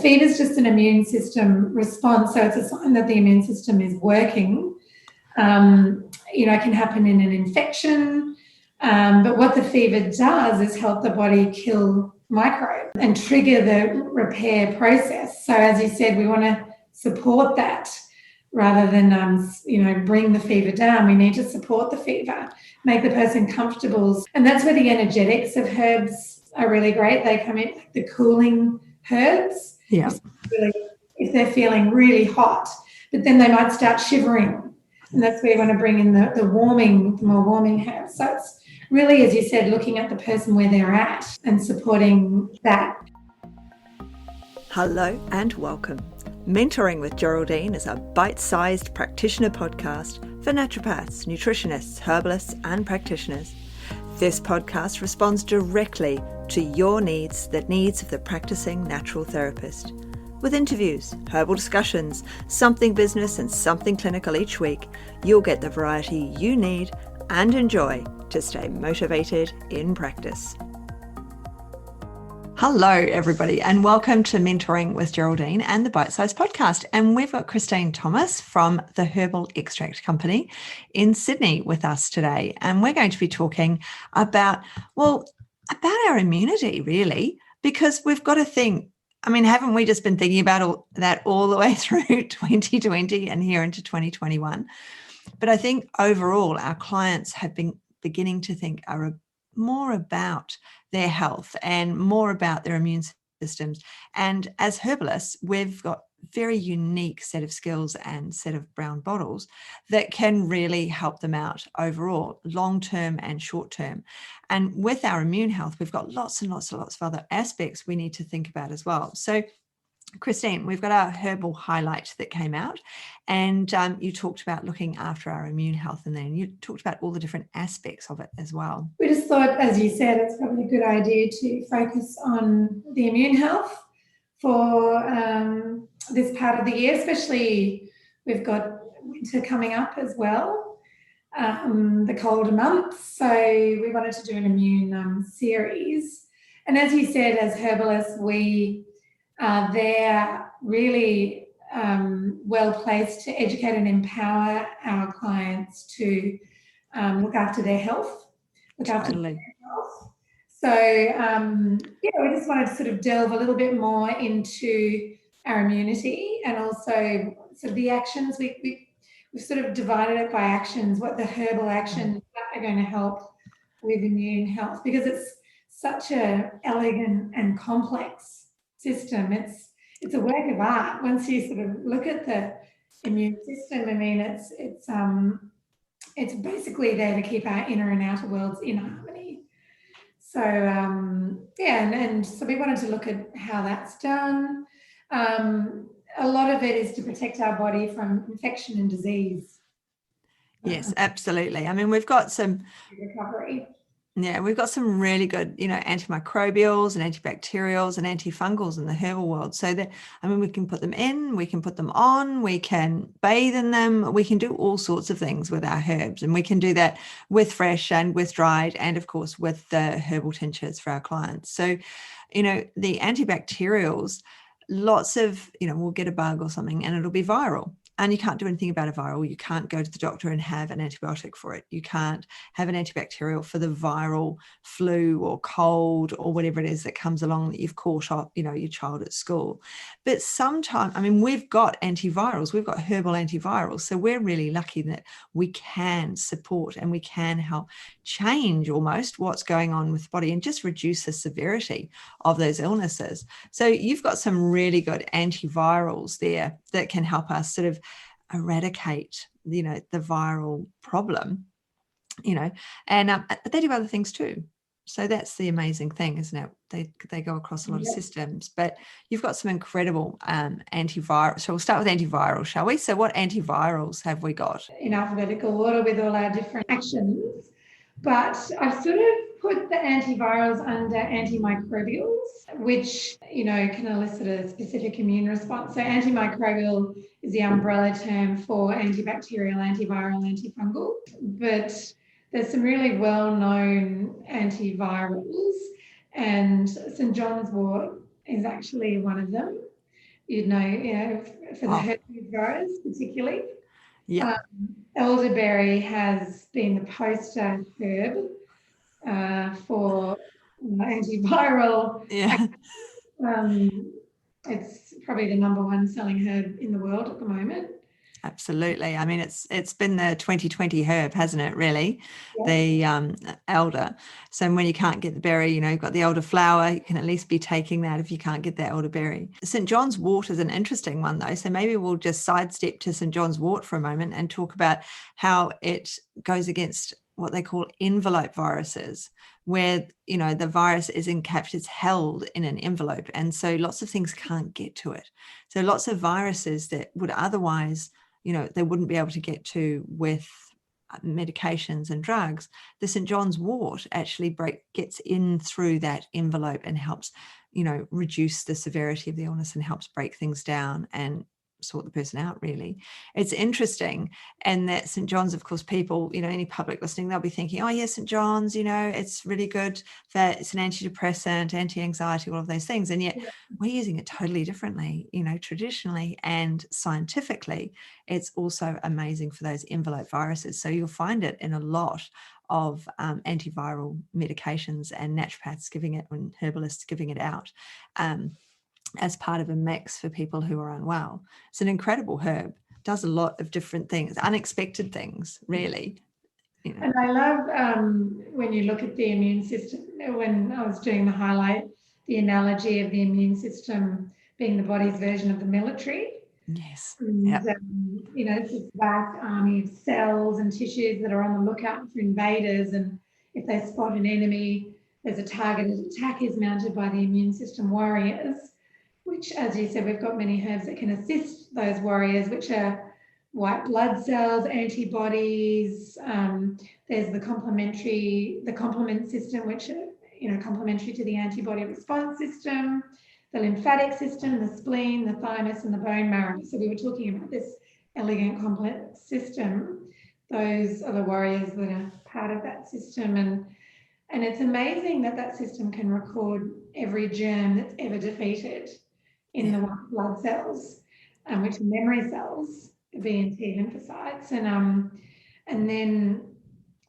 fever is just an immune system response, so it's a sign that the immune system is working. It can happen in an infection, but what the fever does is help the body kill microbes and trigger the repair process. So as you said, we want to support that rather than, bring the fever down. We need to support the fever, make the person comfortable. And that's where the energetics of herbs are really great. They come in like the cooling herbs. Yeah. If they're feeling really hot, but then they might start shivering. And that's where you want to bring in the more warming herbs. So it's really, as you said, looking at the person where they're at and supporting that. Hello and welcome. Mentoring with Geraldine is a bite-sized practitioner podcast for naturopaths, nutritionists, herbalists and practitioners. This podcast responds directly to your needs, the needs of the practicing natural therapist. With interviews, herbal discussions, something business and something clinical each week, you'll get the variety you need and enjoy to stay motivated in practice. Hello, everybody, and welcome to Mentoring with Geraldine and the Bite Size Podcast. And we've got Christine Thomas from the Herbal Extract Company in Sydney with us today. And we're going to be talking about our immunity, really, because we've got to think, haven't we just been thinking about that all the way through 2020 and here into 2021? But I think overall, our clients have been beginning to think more about their health and more about their immune systems. And as herbalists, we've got very unique set of skills and set of brown bottles that can really help them out overall, long-term and short-term. And with our immune health, we've got lots and lots of other aspects we need to think about as well. So Christine, we've got our herbal highlight that came out, and you talked about looking after our immune health, and then you talked about all the different aspects of it as well. We just thought, as you said, it's probably a good idea to focus on the immune health for this part of the year, especially we've got winter coming up as well, the colder months. So we wanted to do an immune series. And as you said, as herbalists, they're really well placed to educate and empower our clients to look after their health, So, we just wanted to sort of delve a little bit more into our immunity and also sort of the actions. We've sort of divided it by actions, what the herbal actions are going to help with immune health, because it's such an elegant and complex system. It's a work of art. Once you sort of look at the immune system, it's basically there to keep our inner and outer worlds in harmony. So and so we wanted to look at how that's done. A lot of it is to protect our body from infection and disease. Yes, absolutely. We've got some recovery. Yeah, we've got some really good, antimicrobials and antibacterials and antifungals in the herbal world. So that, we can put them in, we can put them on, we can bathe in them, we can do all sorts of things with our herbs. And we can do that with fresh and with dried and, of course, with the herbal tinctures for our clients. So, the antibacterials, lots of, we'll get a bug or something and it'll be viral. And you can't do anything about a viral. You can't go to the doctor and have an antibiotic for it. You can't have an antibacterial for the viral flu or cold or whatever it is that comes along that you've caught up, your child at school. But sometimes, we've got antivirals. We've got herbal antivirals. So we're really lucky that we can support and we can help change almost what's going on with the body and just reduce the severity of those illnesses. So you've got some really good antivirals there that can help us sort of eradicate, the viral problem, but they do other things too. So that's the amazing thing, isn't it? They go across a lot of systems, but you've got some incredible antiviral. So we'll start with antiviral, shall we? So what antivirals have we got? In alphabetical order with all our different actions, but I've sort of put the antivirals under antimicrobials, which, can elicit a specific immune response. So antimicrobial is the umbrella term for antibacterial, antiviral, antifungal. But there's some really well-known antivirals, and St. John's wort is actually one of them. for the Oh, herbivores particularly. yeah. Elderberry has been the poster herb for antiviral. Yeah. It's probably the number one selling herb in the world at the moment. Absolutely. I mean, it's been the 2020 herb, hasn't it, really? Yeah. The elder. So when you can't get the berry, you've got the elderflower, you can at least be taking that if you can't get the elderberry. St. John's wort is an interesting one, though. So maybe we'll just sidestep to St. John's wort for a moment and talk about how it goes against what they call envelope viruses, where the virus is encapsulated, it's held in an envelope, and so lots of things can't get to it. So lots of viruses that would otherwise they wouldn't be able to get to with medications and drugs. The St. John's wort actually gets in through that envelope and helps, reduce the severity of the illness and helps break things down and sort the person out, really. It's interesting. And that St. John's, of course, people, any public listening, they'll be thinking, oh yeah, St. John's, it's really good for, it's an antidepressant, anti-anxiety, all of those things. And yet we're using it totally differently, traditionally and scientifically. It's also amazing for those envelope viruses. So you'll find it in a lot of antiviral medications, and naturopaths giving it and herbalists giving it out as part of a mix for people who are unwell. It's an incredible herb, does a lot of different things, unexpected things, really. And I love when you look at the immune system, when I was doing the highlight, the analogy of the immune system being the body's version of the military. Yes. And, yep. It's this vast army of cells and tissues that are on the lookout for invaders. And if they spot an enemy, there's a targeted attack is mounted by the immune system warriors, which, as you said, we've got many herbs that can assist those warriors, which are white blood cells, antibodies. There's the complement system, which are, complementary to the antibody response system, the lymphatic system, the spleen, the thymus, and the bone marrow. So we were talking about this elegant complex system. Those are the warriors that are part of that system. And it's amazing that system can record every germ that's ever defeated in the white blood cells, which are memory cells, B and T lymphocytes, and then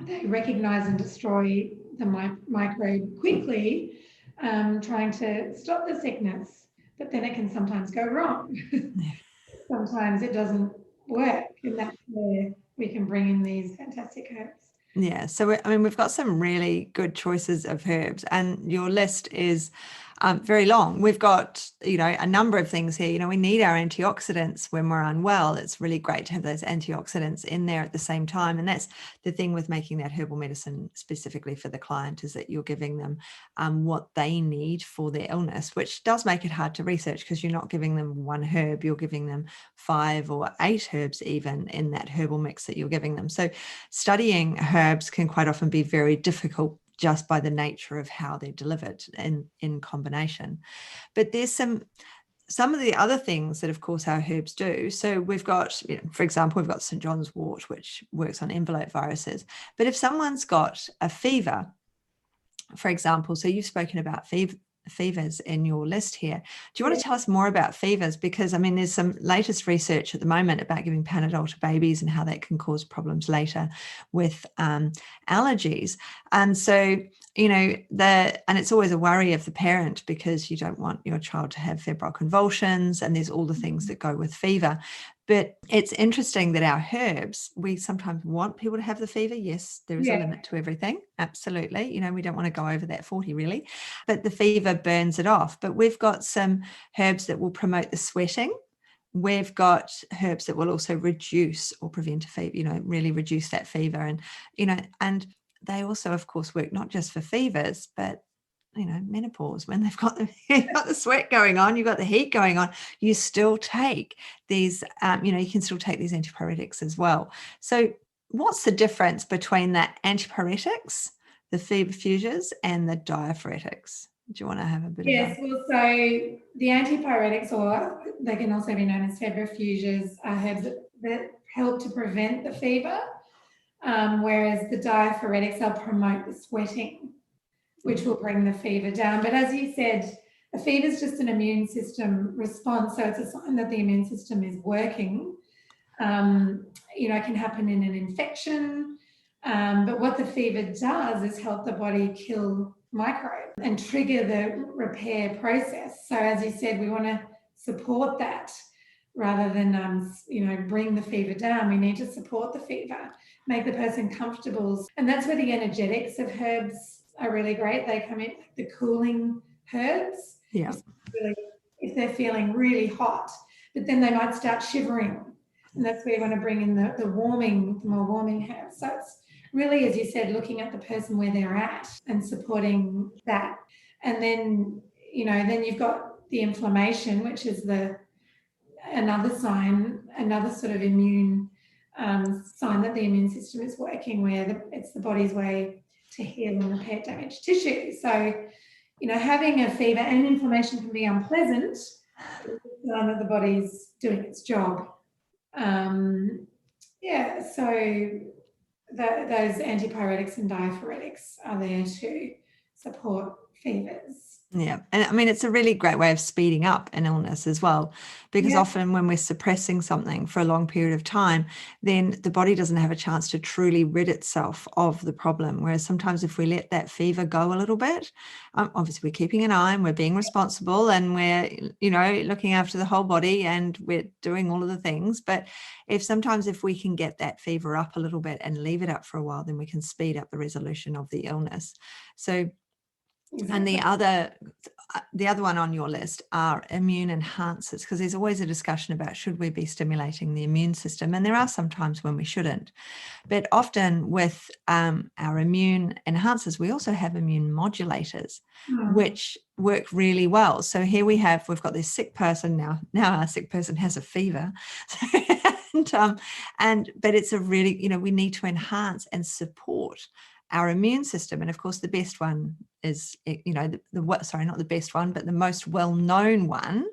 they recognise and destroy the microbe quickly, trying to stop the sickness. But then it can sometimes go wrong. Sometimes it doesn't work, and that's where we can bring in these fantastic herbs. Yeah, so we've got some really good choices of herbs, and your list is very long. We've got, a number of things here. We need our antioxidants when we're unwell. It's really great to have those antioxidants in there at the same time. And that's the thing with making that herbal medicine specifically for the client, is that you're giving them what they need for their illness, which does make it hard to research, because you're not giving them one herb, you're giving them 5 or 8 herbs even in that herbal mix that you're giving them. So studying herbs can quite often be very difficult, just by the nature of how they're delivered in combination. But there's some of the other things that, of course, our herbs do. So we've got, for example, we've got St. John's wort, which works on envelope viruses. But if someone's got a fever, for example, so you've spoken about fevers in your list here. Do you want to tell us more about fevers? Because there's some latest research at the moment about giving Panadol to babies and how that can cause problems later with allergies. And so, and it's always a worry of the parent, because you don't want your child to have febrile convulsions, and there's all the things that go with fever. But it's interesting that our herbs, we sometimes want people to have the fever. Yes, there is a limit to everything. Absolutely. We don't want to go over that 40 really, but the fever burns it off. But we've got some herbs that will promote the sweating. We've got herbs that will also reduce or prevent a fever, really reduce that fever. And, and they also, of course, work not just for fevers, but menopause, when they've got the sweat going on, you've got the heat going on, you still take these, you can still take these antipyretics as well. So what's the difference between the antipyretics, the feverfuges, and the diaphoretics? Do you want to have a bit of Yes, well, so the antipyretics, or they can also be known as feverfuges, are herbs that help to prevent the fever, whereas the diaphoretics, they'll promote the sweating, which will bring the fever down. But as you said, A fever is just an immune system response, so it's a sign that the immune system is working. It can happen in an infection, but what the fever does is help the body kill microbes and trigger the repair process. So as you said, we want to support that rather than, bring the fever down. We need to support the fever, make the person comfortable. And that's where the energetics of herbs are really great. They come in like the cooling herbs. Yeah. If they're feeling really hot, but then they might start shivering. And that's where you want to bring in the more warming herbs. So it's really, as you said, looking at the person where they're at and supporting that. And then, then you've got the inflammation, which is another sign, another sort of immune sign that the immune system is working, where it's the body's way to heal and repair damaged tissue. So, having a fever and inflammation can be unpleasant. It's a sign that the body's doing its job. So those antipyretics and diaphoretics are there to support fevers. Yeah. And I mean, it's a really great way of speeding up an illness as well, because often when we're suppressing something for a long period of time, then the body doesn't have a chance to truly rid itself of the problem. Whereas sometimes if we let that fever go a little bit, obviously we're keeping an eye and we're being responsible and we're, looking after the whole body and we're doing all of the things. But if we can get that fever up a little bit and leave it up for a while, then we can speed up the resolution of the illness. So exactly. And the other one on your list are immune enhancers, because there's always a discussion about should we be stimulating the immune system, and there are some times when we shouldn't. But often with our immune enhancers, we also have immune modulators, which work really well. So here we've got this sick person now. Now our sick person has a fever, but it's a really, we need to enhance and support our immune system. And of course, the best one is, not the best one, but the most well-known one,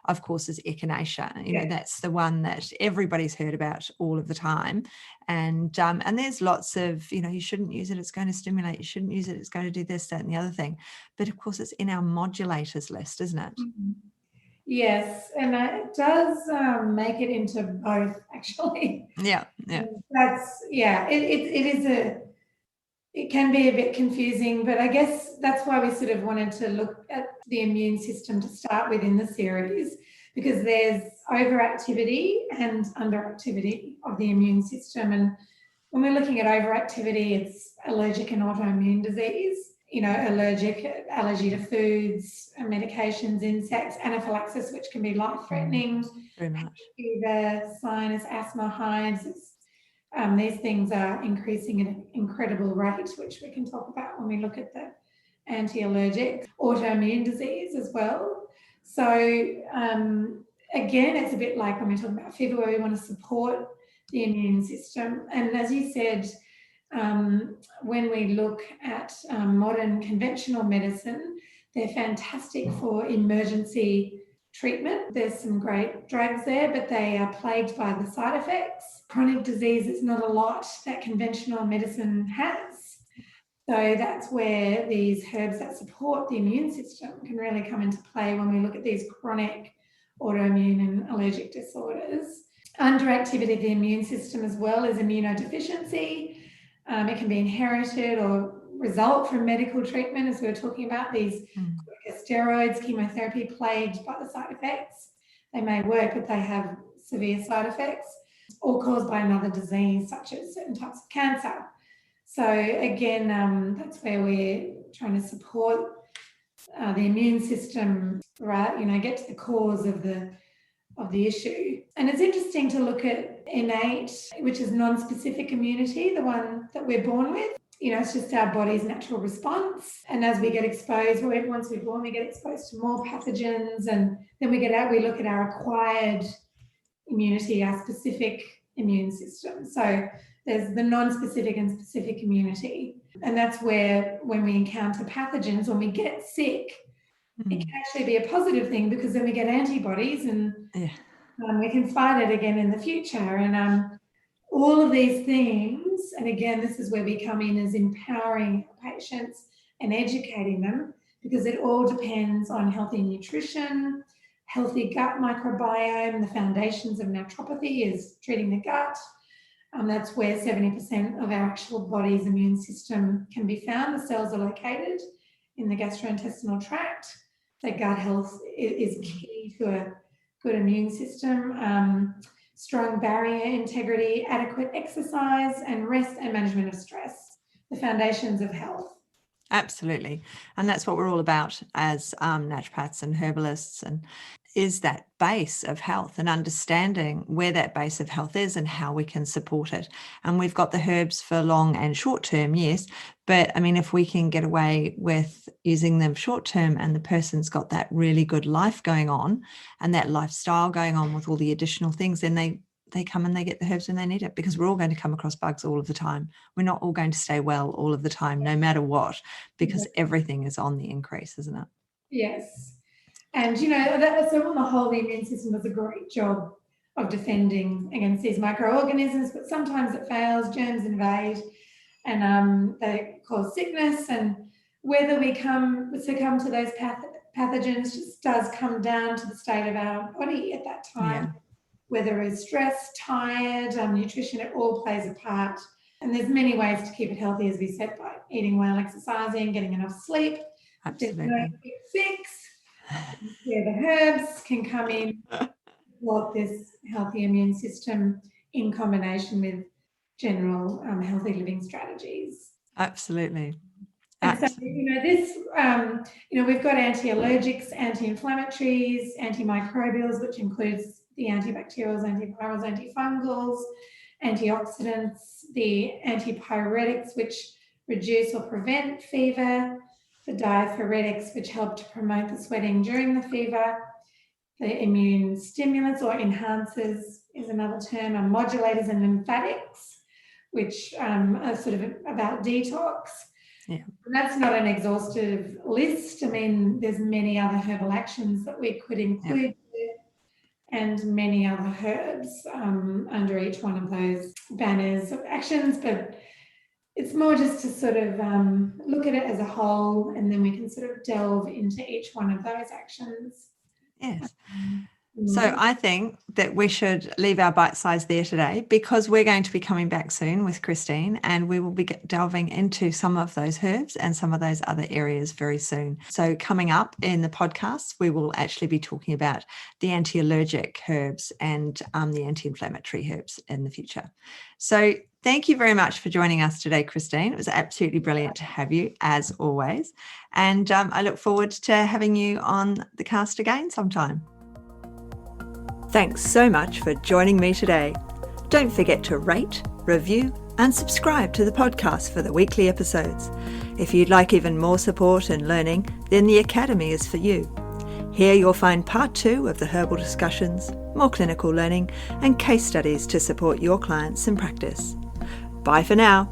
of course, is echinacea. That's the one that everybody's heard about all of the time. And there's lots of, you shouldn't use it, it's going to stimulate, you shouldn't use it, it's going to do this, that, and the other thing. But of course, it's in our modulators list, isn't it? Mm-hmm. Yes, and it does make it into both, actually. Yeah. It can be a bit confusing, but I guess that's why we sort of wanted to look at the immune system to start with in the series, because there's overactivity and underactivity of the immune system. And when we're looking at overactivity, it's allergic and autoimmune disease, allergy to foods, medications, insects, anaphylaxis, which can be life-threatening, very much. Fever, sinus, asthma, hives. These things are increasing at an incredible rate, which we can talk about when we look at the anti-allergic, autoimmune disease as well. So again, it's a bit like when we're talking about fever, where we want to support the immune system. And as you said, when we look at modern conventional medicine, they're fantastic for emergency treatment. There's some great drugs there, but they are plagued by the side effects. Chronic disease is not a lot that conventional medicine has. So that's where these herbs that support the immune system can really come into play when we look at these chronic autoimmune and allergic disorders. Underactivity of the immune system as well is immunodeficiency. It can be inherited or result from medical treatment, as we were talking about, these steroids, chemotherapy, plagued by the side effects. They may work, but they have severe side effects, or caused by another disease, such as certain types of cancer. So again, that's where we're trying to support the immune system, right? Get to the cause of the issue. And it's interesting to look at innate, which is non-specific immunity, the one that we're born with. It's just our body's natural response. And as we get exposed, once we're born, we get exposed to more pathogens, and then we look at our acquired immunity, our specific immune system. So there's the non-specific and specific immunity. And that's where, when we encounter pathogens, when we get sick, it can actually be a positive thing, because then we get antibodies and we can fight it again in the future. And all of these things, and again, this is where we come in as empowering patients and educating them because it all depends on healthy nutrition, healthy gut microbiome. The foundations of naturopathy is treating the gut. That's where 70% of our actual body's immune system can be found. The cells are located in the gastrointestinal tract. So gut health is key to a good immune system. Strong barrier integrity, adequate exercise, and rest and management of stress, the foundations of health. Absolutely. And that's what we're all about as naturopaths and herbalists, and is that base of health and understanding where that base of health is and how we can support it. And we've got the herbs for long and short term, yes. But I mean, if we can get away with using them short term and the person's got that really good life going on and that lifestyle going on with all the additional things, then they come and they get the herbs when they need it, because we're all going to come across bugs all of the time. We're not all going to stay well all of the time, no matter what, because everything is on the increase, isn't it? Yes. And, so on the whole, the immune system does a great job of defending against these microorganisms, but sometimes it fails, germs invade, and they cause sickness. And whether we succumb to those pathogens just does come down to the state of our body at that time. Yeah. Whether it's stress, tired, nutrition, it all plays a part. And there's many ways to keep it healthy, as we said, by eating well, exercising, getting enough sleep. Absolutely. There's no quick fix. Where the herbs can come in, support this healthy immune system in combination with general healthy living strategies. Absolutely. And so, we've got anti-allergics, anti-inflammatories, antimicrobials, which includes the antibacterials, antivirals, antifungals, antioxidants, the antipyretics, which reduce or prevent fever, the diaphoretics, which help to promote the sweating during the fever, the immune stimulants or enhancers is another term, and modulators and lymphatics, which are sort of about detox. Yeah. And that's not an exhaustive list. I mean, there's many other herbal actions that we could include and many other herbs under each one of those banners of actions, but it's more just to sort of look at it as a whole, and then we can sort of delve into each one of those actions. Yes. So I think that we should leave our bite size there today, because we're going to be coming back soon with Christine, and we will be delving into some of those herbs and some of those other areas very soon. So coming up in the podcast, we will actually be talking about the anti-allergic herbs and the anti-inflammatory herbs in the future. So thank you very much for joining us today, Christine. It was absolutely brilliant to have you, as always. And I look forward to having you on the cast again sometime. Thanks so much for joining me today. Don't forget to rate, review, and subscribe to the podcast for the weekly episodes. If you'd like even more support and learning, then the Academy is for you. Here you'll find part 2 of the herbal discussions, more clinical learning, and case studies to support your clients in practice. Bye for now.